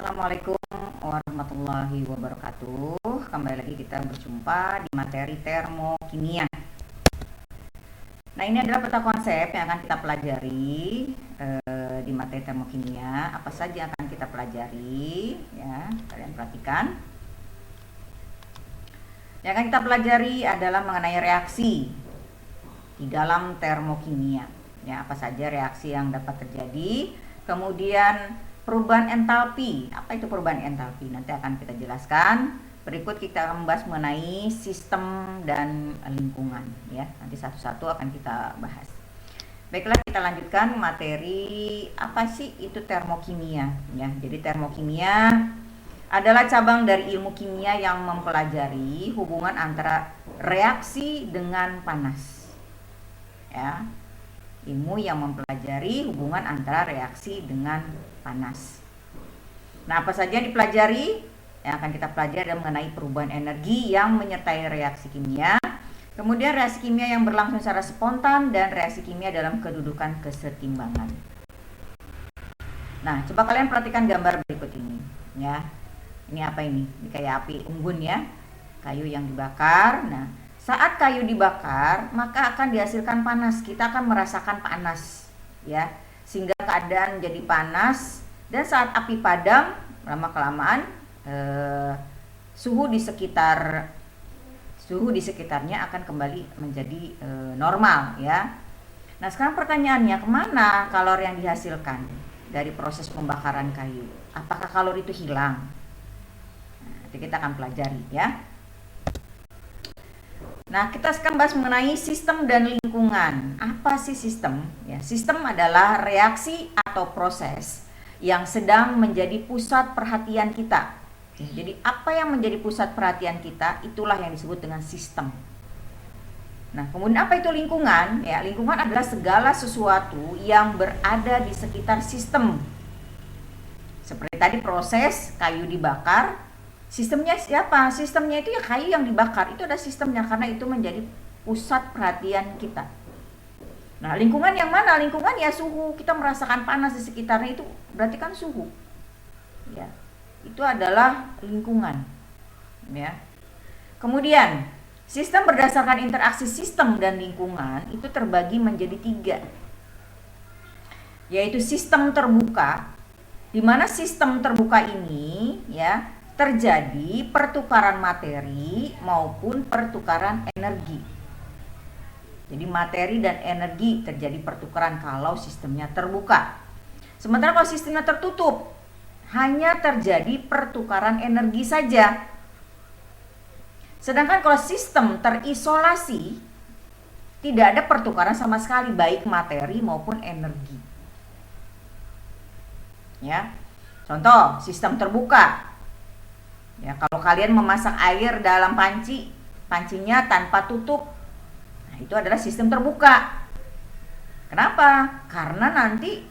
Assalamualaikum warahmatullahi wabarakatuh. Kembali lagi kita berjumpa di materi termokimia. Nah, ini adalah peta konsep yang akan kita pelajari di materi termokimia. Apa saja yang akan kita pelajari? Ya, kalian perhatikan. Yang akan kita pelajari adalah mengenai reaksi di dalam termokimia. Ya, apa saja reaksi yang dapat terjadi? Kemudian perubahan entalpi. Apa itu perubahan entalpi? Nanti akan kita jelaskan. Berikut kita akan membahas mengenai sistem dan lingkungan, ya. Nanti satu-satu akan kita bahas. Baiklah, kita lanjutkan materi apa sih itu termokimia, ya. Jadi termokimia adalah cabang dari ilmu kimia yang mempelajari hubungan antara reaksi dengan panas. Ya. Ilmu yang mempelajari hubungan antara reaksi dengan panas. Nah, apa saja yang dipelajari? Yang akan kita pelajari adalah mengenai perubahan energi yang menyertai reaksi kimia, kemudian reaksi kimia yang berlangsung secara spontan, dan reaksi kimia dalam kedudukan kesetimbangan. Nah, coba kalian perhatikan gambar berikut ini, ya. Ini apa ini? Ini kayak api unggun, ya. Kayu yang dibakar. Nah, saat kayu dibakar, maka akan dihasilkan panas. Kita akan merasakan panas, ya. Sehingga keadaan menjadi panas, dan saat api padam, lama-kelamaan suhu di sekitarnya akan kembali menjadi normal, ya. Nah, sekarang pertanyaannya, kemana kalori yang dihasilkan dari proses pembakaran kayu? Apakah kalori itu hilang? Nah, nanti kita akan pelajari, ya. Nah, kita sekarang bahas mengenai sistem dan lingkungan. Apa sih sistem? Ya, sistem adalah reaksi atau proses yang sedang menjadi pusat perhatian kita. Jadi, apa yang menjadi pusat perhatian kita, itulah yang disebut dengan sistem. Nah, kemudian apa itu lingkungan? Ya, lingkungan adalah segala sesuatu yang berada di sekitar sistem. Seperti tadi proses kayu dibakar. Sistemnya siapa? Sistemnya itu ya kayu yang dibakar. Itu ada sistemnya karena itu menjadi pusat perhatian kita. Nah, lingkungan yang mana? Lingkungan ya suhu. Kita merasakan panas di sekitarnya, itu berarti kan suhu. Ya. Itu adalah lingkungan. Ya. Kemudian, sistem berdasarkan interaksi sistem dan lingkungan itu terbagi menjadi 3. Yaitu sistem terbuka, di mana sistem terbuka ini, ya, terjadi pertukaran materi maupun pertukaran energi. Jadi materi dan energi terjadi pertukaran kalau sistemnya terbuka. Sementara kalau sistemnya tertutup, hanya terjadi pertukaran energi saja. Sedangkan kalau sistem terisolasi, tidak ada pertukaran sama sekali, baik materi maupun energi. Ya. Contoh, sistem terbuka. Ya, kalau kalian memasak air dalam panci, pancinya tanpa tutup, nah itu adalah sistem terbuka. Kenapa? Karena nanti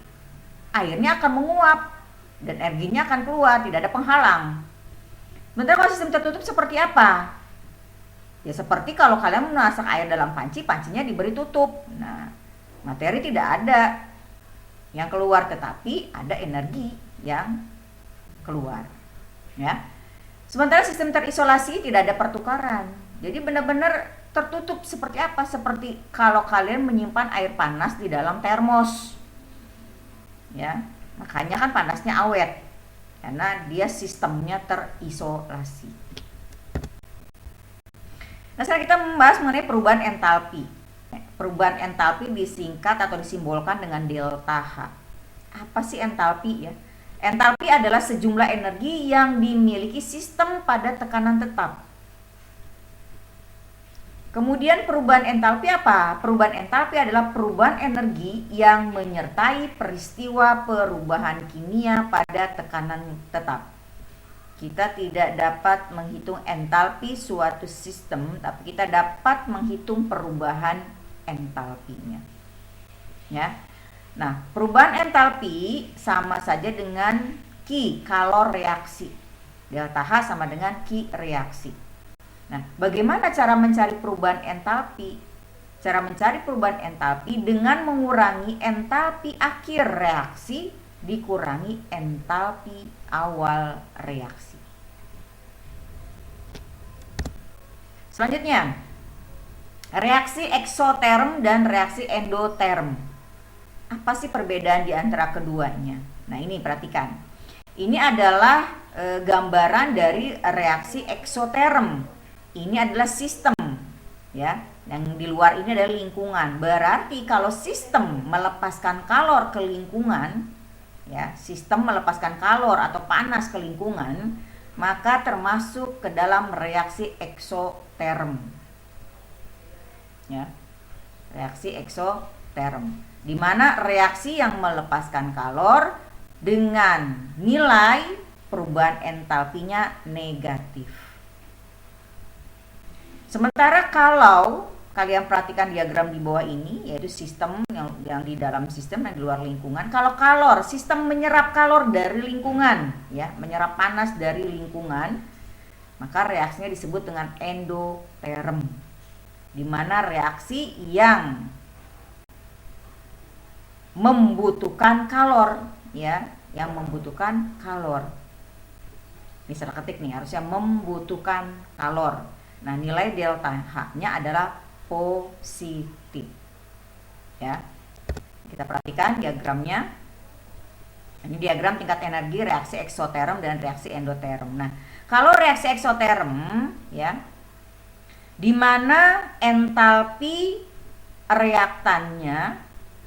airnya akan menguap dan energinya akan keluar, tidak ada penghalang. Sementara kalau sistem tertutup seperti apa? Ya seperti kalau kalian memasak air dalam panci, pancinya diberi tutup. Nah, materi tidak ada yang keluar, tetapi ada energi yang keluar. Ya. Sementara sistem terisolasi tidak ada pertukaran. Jadi benar-benar tertutup. Seperti apa? Seperti kalau kalian menyimpan air panas di dalam termos. Ya, makanya kan panasnya awet. Karena dia sistemnya terisolasi. Nah, sekarang kita membahas mengenai perubahan entalpi. Perubahan entalpi disingkat atau disimbolkan dengan delta H. Apa sih entalpi, ya? Entalpi adalah sejumlah energi yang dimiliki sistem pada tekanan tetap. Kemudian perubahan entalpi apa? Perubahan entalpi adalah perubahan energi yang menyertai peristiwa perubahan kimia pada tekanan tetap. Kita tidak dapat menghitung entalpi suatu sistem, tapi kita dapat menghitung perubahan entalpinya. Ya. Nah, perubahan entalpi sama saja dengan Q, kalor reaksi. Delta H sama dengan Q reaksi. Nah, bagaimana cara mencari perubahan entalpi? Cara mencari perubahan entalpi dengan mengurangi entalpi akhir reaksi dikurangi entalpi awal reaksi. Selanjutnya, reaksi eksoterm dan reaksi endoterm. Apa sih perbedaan di antara keduanya? Nah, ini perhatikan. Ini adalah gambaran dari reaksi eksoterm. Ini adalah sistem, ya. Yang di luar ini adalah lingkungan. Berarti kalau sistem melepaskan kalor ke lingkungan, ya, sistem melepaskan kalor atau panas ke lingkungan, maka termasuk ke dalam reaksi eksoterm. Ya. Reaksi eksoterm, di mana reaksi yang melepaskan kalor dengan nilai perubahan entalpinya negatif. Sementara kalau kalian perhatikan diagram di bawah ini, yaitu sistem yang di dalam sistem dan di luar lingkungan. Kalau kalor, sistem menyerap kalor dari lingkungan, ya, menyerap panas dari lingkungan, maka reaksinya disebut dengan endoterm, di mana reaksi yang membutuhkan kalor, ya, yang membutuhkan kalor. Ini salah ketik nih, harusnya membutuhkan kalor. Nah, nilai delta H-nya adalah positif. Ya. Kita perhatikan diagramnya. Ini diagram tingkat energi reaksi eksoterm dan reaksi endoterm. Nah, kalau reaksi eksoterm, ya, di mana entalpi reaktannya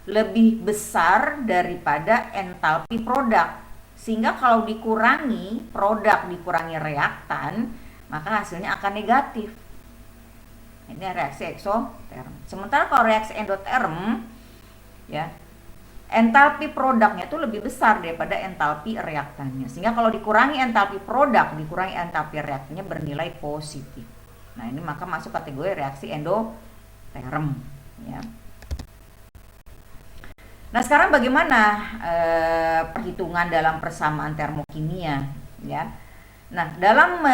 lebih besar daripada entalpi produk, sehingga kalau dikurangi produk dikurangi reaktan, maka hasilnya akan negatif. Ini reaksi eksoterm. Sementara kalau reaksi endoterm, ya, entalpi produknya itu lebih besar daripada entalpi reaktannya, sehingga kalau dikurangi entalpi produk dikurangi entalpi reaktannya bernilai positif. Nah, ini maka masuk kategori reaksi endoterm, ya. Nah, sekarang bagaimana perhitungan dalam persamaan termokimia, ya? Nah, dalam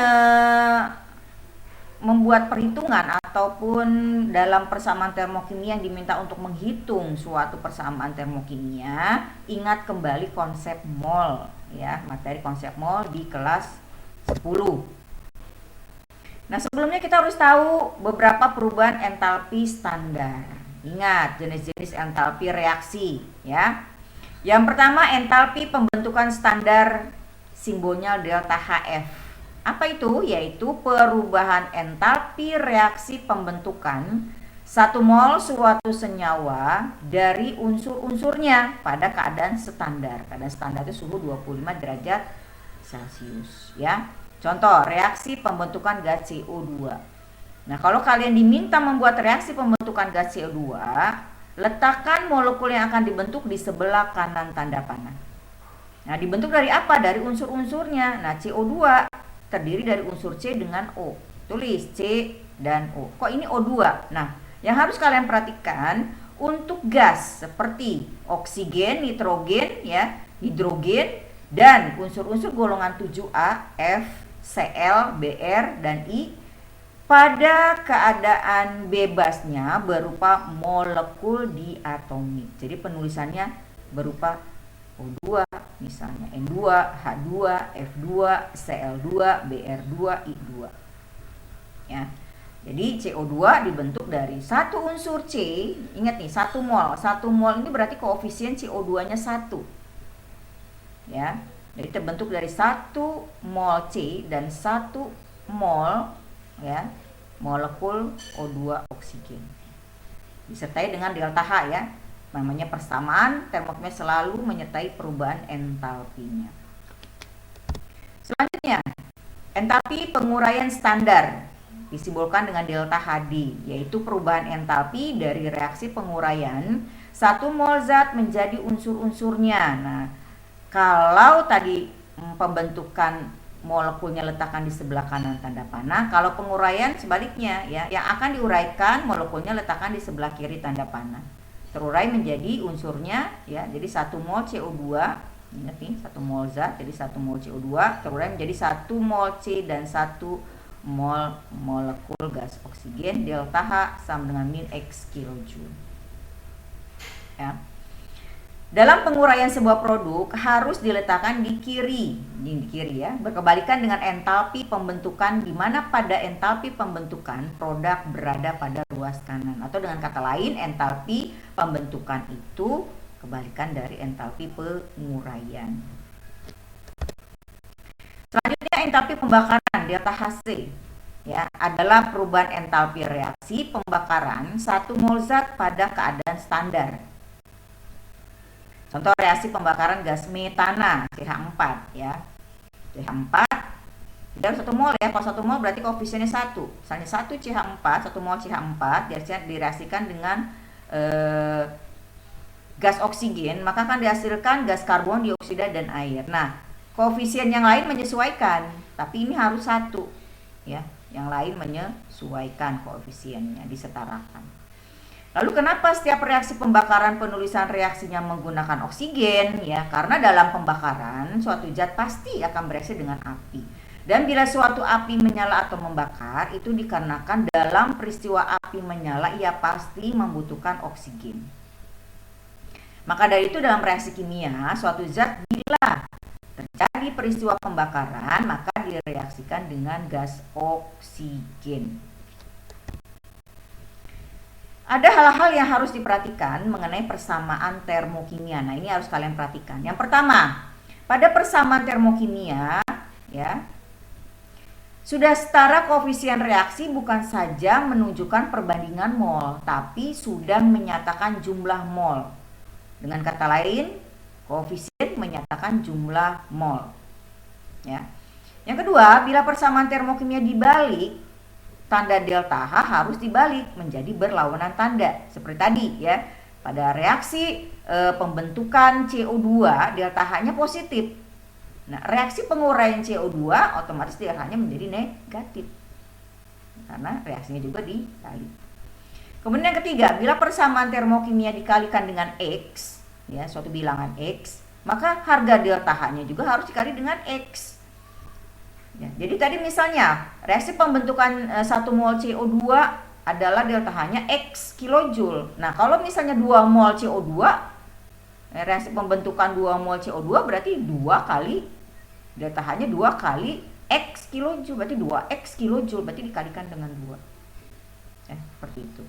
membuat perhitungan ataupun dalam persamaan termokimia yang diminta untuk menghitung suatu persamaan termokimia, ingat kembali konsep mol, ya, materi konsep mol di kelas 10. Nah, sebelumnya kita harus tahu beberapa perubahan entalpi standar. Ingat jenis-jenis entalpi reaksi, ya. Yang pertama, entalpi pembentukan standar, simbolnya delta HF. Apa itu? Yaitu perubahan entalpi reaksi pembentukan 1 mol suatu senyawa dari unsur-unsurnya pada keadaan standar. Keadaan standar itu suhu 25 derajat Celcius, ya. Contoh, reaksi pembentukan gas CO2. Nah, kalau kalian diminta membuat reaksi pembentukan gas CO2, letakkan molekul yang akan dibentuk di sebelah kanan tanda panah. Nah, dibentuk dari apa? Dari unsur-unsurnya. Nah, CO2 terdiri dari unsur C dengan O. Tulis C dan O. Kok ini O2? Nah, yang harus kalian perhatikan untuk gas seperti oksigen, nitrogen, ya, hidrogen, dan unsur-unsur golongan 7A, F, Cl, Br, dan I pada keadaan bebasnya berupa molekul diatomik. Jadi penulisannya berupa O2, misalnya N2, H2, F2, Cl2, Br2, I2. Ya. Jadi CO2 dibentuk dari satu unsur C. Ingat nih, 1 mol. 1 mol ini berarti koefisien CO2-nya 1. Ya. Jadi terbentuk dari 1 mol C dan 1 mol, ya, molekul O2 oksigen. Disertai dengan delta H, ya. Namanya persamaan termokimia selalu menyertai perubahan entalpinya. Selanjutnya, entalpi penguraian standar disimbolkan dengan delta HD, yaitu perubahan entalpi dari reaksi penguraian 1 mol zat menjadi unsur-unsurnya. Nah, kalau tadi pembentukan molekulnya letakkan di sebelah kanan tanda panah, kalau penguraian sebaliknya, ya, yang akan diuraikan molekulnya letakkan di sebelah kiri tanda panah. Terurai menjadi unsurnya, ya, jadi 1 mol CO2, ingat nih, 1 mol zat, jadi 1 mol CO2 terurai menjadi 1 mol C dan 1 mol molekul gas oksigen. Delta H sama dengan min X kilojoule, ya. Dalam penguraian sebuah produk harus diletakkan di kiri ya, berkebalikan dengan entalpi pembentukan, di mana pada entalpi pembentukan produk berada pada ruas kanan, atau dengan kata lain entalpi pembentukan itu kebalikan dari entalpi penguraian. Selanjutnya entalpi pembakaran delta Hc ya adalah perubahan entalpi reaksi pembakaran 1 mol zat pada keadaan standar. Contoh reaksi pembakaran gas metana CH4 ya. CH4 tidak 1 mol ya. Kalau 1 mol berarti koefisiennya 1. Misalnya 1 CH4, 1 mol CH4 direaksikan dengan gas oksigen, maka akan dihasilkan gas karbon dioksida dan air. Nah, koefisien yang lain menyesuaikan, tapi ini harus 1 ya. Yang lain menyesuaikan koefisiennya, disetarakan. Lalu kenapa setiap reaksi pembakaran penulisan reaksinya menggunakan oksigen? Ya, karena dalam pembakaran suatu zat pasti akan bereaksi dengan api. Dan bila suatu api menyala atau membakar, itu dikarenakan dalam peristiwa api menyala ia pasti membutuhkan oksigen. Maka dari itu dalam reaksi kimia, suatu zat bila terjadi peristiwa pembakaran, maka direaksikan dengan gas oksigen. Ada hal-hal yang harus diperhatikan mengenai persamaan termokimia. Nah, ini harus kalian perhatikan. Yang pertama, pada persamaan termokimia, ya, sudah setara koefisien reaksi bukan saja menunjukkan perbandingan mol, tapi sudah menyatakan jumlah mol. Dengan kata lain, koefisien menyatakan jumlah mol. Ya. Yang kedua, bila persamaan termokimia dibalik, tanda delta H harus dibalik menjadi berlawanan tanda. Seperti tadi ya, pada reaksi pembentukan CO2 delta H-nya positif. Nah, reaksi penguraian CO2 otomatis delta H-nya menjadi negatif. Karena reaksinya juga dibalik. Kemudian yang ketiga, bila persamaan termokimia dikalikan dengan X, ya, suatu bilangan X, maka harga delta H-nya juga harus dikali dengan X. Ya, jadi tadi misalnya reaksi pembentukan 1 mol CO2 adalah delta H-nya X kilojoule. Nah, kalau misalnya 2 mol CO2, reaksi pembentukan 2 mol CO2 berarti 2 kali delta H-nya 2 kali X kilojoule, berarti 2X kilojoule, berarti dikalikan dengan 2. Ya, seperti itu.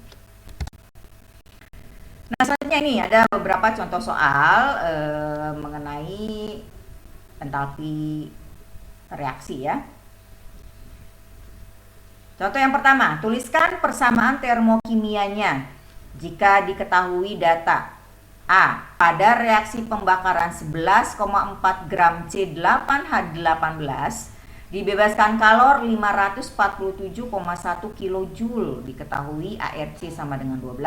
Nah, selanjutnya ini ada beberapa contoh soal mengenai entalpi reaksi ya. Contoh yang pertama, tuliskan persamaan termokimianya jika diketahui data. A. Pada reaksi pembakaran 11,4 gram C8H18 dibebaskan kalor 547,1 kJ. Diketahui ARC sama dengan 12,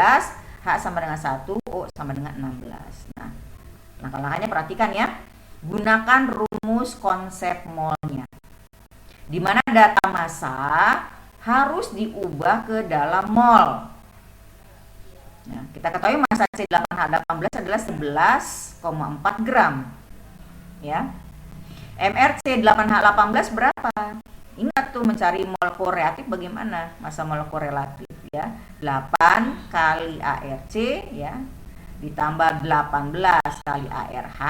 H sama dengan 1, O sama dengan 16. Nah, langkah-langkahnya perhatikan ya. Gunakan rumus konsep molnya, di mana data massa harus diubah ke dalam mol. Nah, kita ketahui massa C8H18 adalah 11,4 gram. Ya. MrC8H18 berapa? Ingat tuh mencari mol koreatif bagaimana? Massa mol korelatif ya. 8 kali ARC ya, ditambah 18 kali ARH.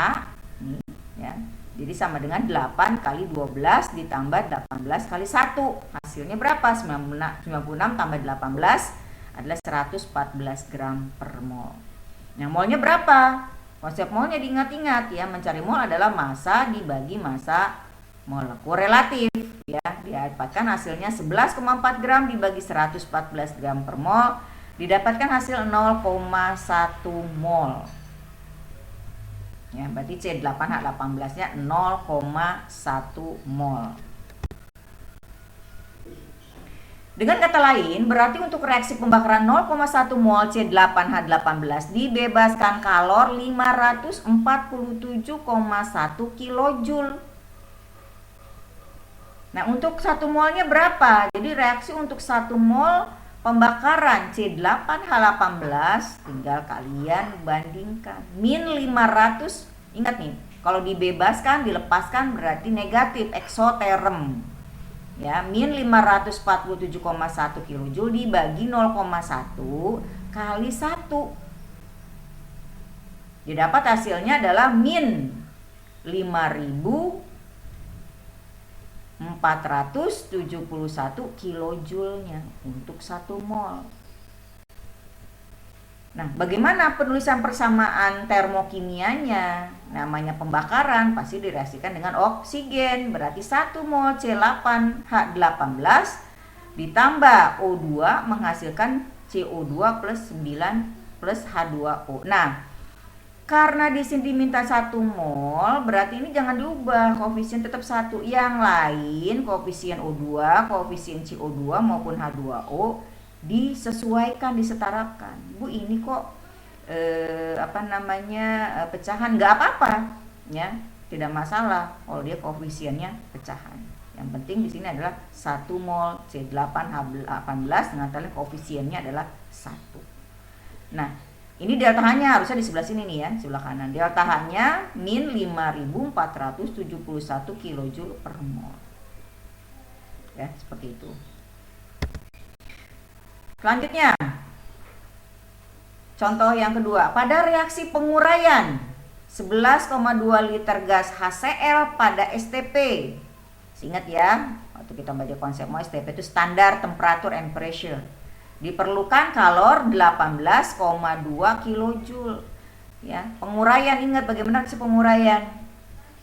Ya, jadi sama dengan 8 kali 12 ditambah 18 kali 1. Hasilnya berapa? 96 tambah 18 adalah 114 gram per mol. Nah, molnya berapa? Konsep molnya diingat-ingat ya. Mencari mol adalah massa dibagi massa mol korelatif ya. Didapatkan hasilnya 11,4 gram dibagi 114 gram per mol. Didapatkan hasil 0,1 mol. Ya, berarti C8H18-nya 0,1 mol. Dengan kata lain, berarti untuk reaksi pembakaran 0,1 mol C8H18 dibebaskan kalor 547,1 kilojoule. Nah, untuk 1 molnya berapa? Jadi reaksi untuk 1 mol pembakaran C8H18 tinggal kalian bandingkan. Min 500, ingat nih, kalau dibebaskan, dilepaskan berarti negatif, eksoterm. Ya, min 547,1 kJ dibagi 0,1 kali 1. Didapat hasilnya adalah min 5.471 kilojoule-nya untuk 1 mol. Nah, bagaimana penulisan persamaan termokimianya? Namanya pembakaran, pasti direaksikan dengan oksigen. Berarti 1 mol C8H18 ditambah O2 menghasilkan CO2 plus 9 plus H2O. Nah, karena di sini diminta 1 mol, berarti ini jangan diubah, koefisien tetap 1. Yang lain, koefisien O2, koefisien CO2 maupun H2O disesuaikan, disetarakan. Bu, ini kok pecahan, nggak apa-apa ya, tidak masalah kalau dia koefisiennya pecahan. Yang penting di sini adalah 1 mol C8H18 dengan koefisiennya adalah 1. Nah, ini delta H-nya harusnya di sebelah sini nih ya, sebelah kanan. Delta H-nya min 5.471 kilojoule per mol. Ya, seperti itu. Selanjutnya, contoh yang kedua, pada reaksi penguraian 11,2 liter gas HCl pada STP. Ingat ya, waktu kita baca konsep mol, STP itu standar temperature and pressure. Diperlukan kalor 18,2 kilojoule. Ya, penguraian, ingat bagaimana reaksi penguraian.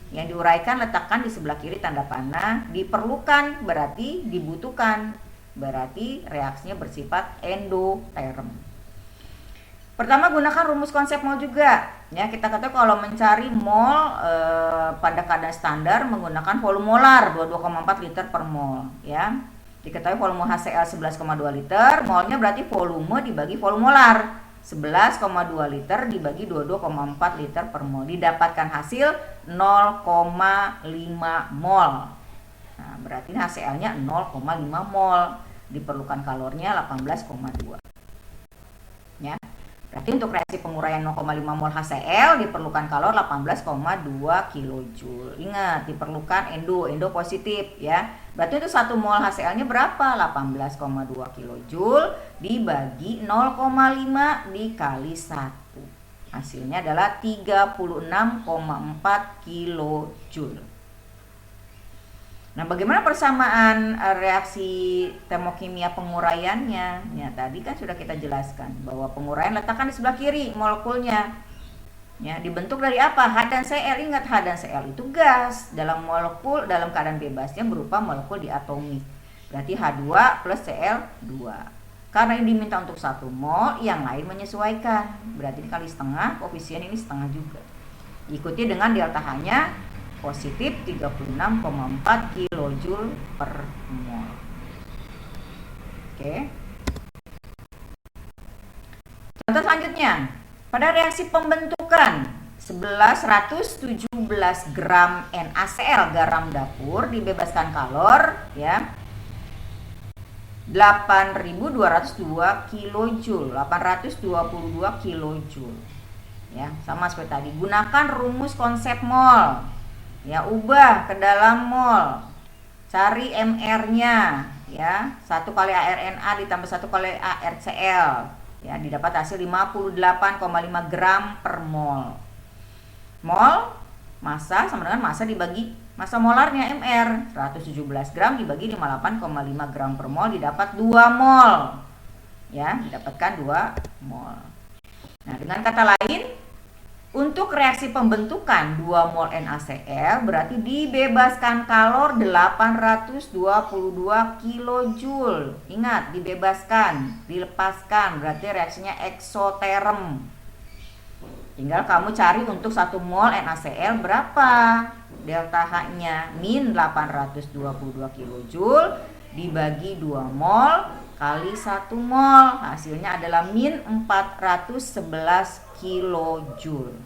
Yang diuraikan letakkan di sebelah kiri tanda panah. Diperlukan berarti dibutuhkan. Berarti reaksinya bersifat endoterm. Pertama, gunakan rumus konsep mol juga. Ya, kita katakan kalau mencari mol pada keadaan standar menggunakan volume molar 22,4 liter per mol. Ya, diketahui volume HCl 11,2 liter, molnya berarti volume dibagi volume molar. 11,2 liter dibagi 22,4 liter per mol. Didapatkan hasil 0,5 mol. Nah, berarti HCl-nya 0,5 mol. Diperlukan kalornya 18,2. Ya. Berarti untuk reaksi penguraian 0,5 mol HCl diperlukan kalor 18,2 kilojoule. Ingat, diperlukan endo positif ya. Berarti itu 1 mol HCl-nya berapa? 18,2 kilojoule dibagi 0,5 dikali 1. Hasilnya adalah 36,4 kilojoule. Nah, bagaimana persamaan reaksi termokimia penguraiannya? Ya, tadi kan sudah kita jelaskan bahwa penguraian letakkan di sebelah kiri molekulnya. Ya, dibentuk dari apa? H dan Cl. Ingat, H dan Cl itu gas dalam molekul dalam keadaan bebasnya berupa molekul diatomik. Berarti H2 plus Cl2. Karena ini diminta untuk 1 mol, yang lain menyesuaikan. Berarti dikali setengah, koefisien ini setengah juga. Ikuti dengan delta H-nya positif 36,4 kilojoule per mol. Oke. Contoh selanjutnya, pada reaksi pembentukan 117 gram NaCl garam dapur dibebaskan kalor ya 8.202 kilojoule, 822 kilojoule. Ya, sama seperti tadi. Gunakan rumus konsep mol. Ya, ubah ke dalam mol. Cari MR-nya ya. 1 kali ARNA ditambah 1 kali ARCl. Ya, didapat hasil 58,5 gram per mol. Mol massa sama dengan massa dibagi massa molarnya MR. 117 gram dibagi 58,5 gram per mol didapat 2 mol. Ya, didapatkan 2 mol. Nah, dengan kata lain, untuk reaksi pembentukan 2 mol NaCl berarti dibebaskan kalor 822 kilojoule. Ingat, dibebaskan, dilepaskan, berarti reaksinya eksoterm. Tinggal kamu cari untuk 1 mol NaCl berapa? Delta H-nya min 822 kilojoule dibagi 2 mol kali 1 mol. Hasilnya adalah min 411 kilojoule.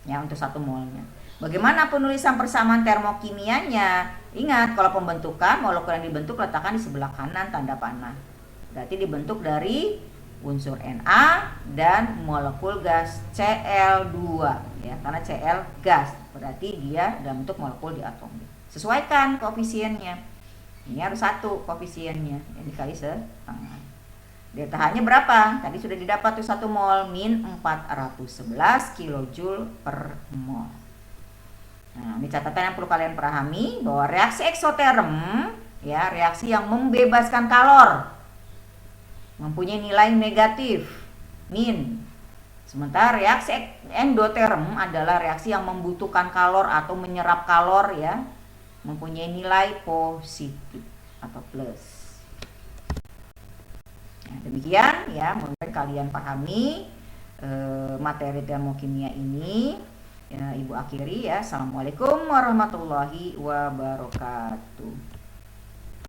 Ya, untuk 1 molnya. Bagaimana penulisan persamaan termokimianya? Ingat, kalau pembentukan molekul yang dibentuk letakkan di sebelah kanan tanda panah. Berarti dibentuk dari unsur Na dan molekul gas Cl2 ya, karena Cl gas. Berarti dia dalam bentuk molekul diatomik. Sesuaikan koefisiennya. Ini harus 1 koefisiennya yang dikali setengah. Delta H-nya berapa? Tadi sudah didapat tuh 1 mol, min 411 kJ per mol. Nah, ini catatan yang perlu kalian pahami bahwa reaksi eksoterm, ya, reaksi yang membebaskan kalor, mempunyai nilai negatif, min. Sementara reaksi endoterm adalah reaksi yang membutuhkan kalor atau menyerap kalor, ya, mempunyai nilai positif atau plus. Nah, demikian ya, mudah kalian pahami materi termokimia ini. Ya, Ibu akhiri ya. Assalamualaikum warahmatullahi wabarakatuh.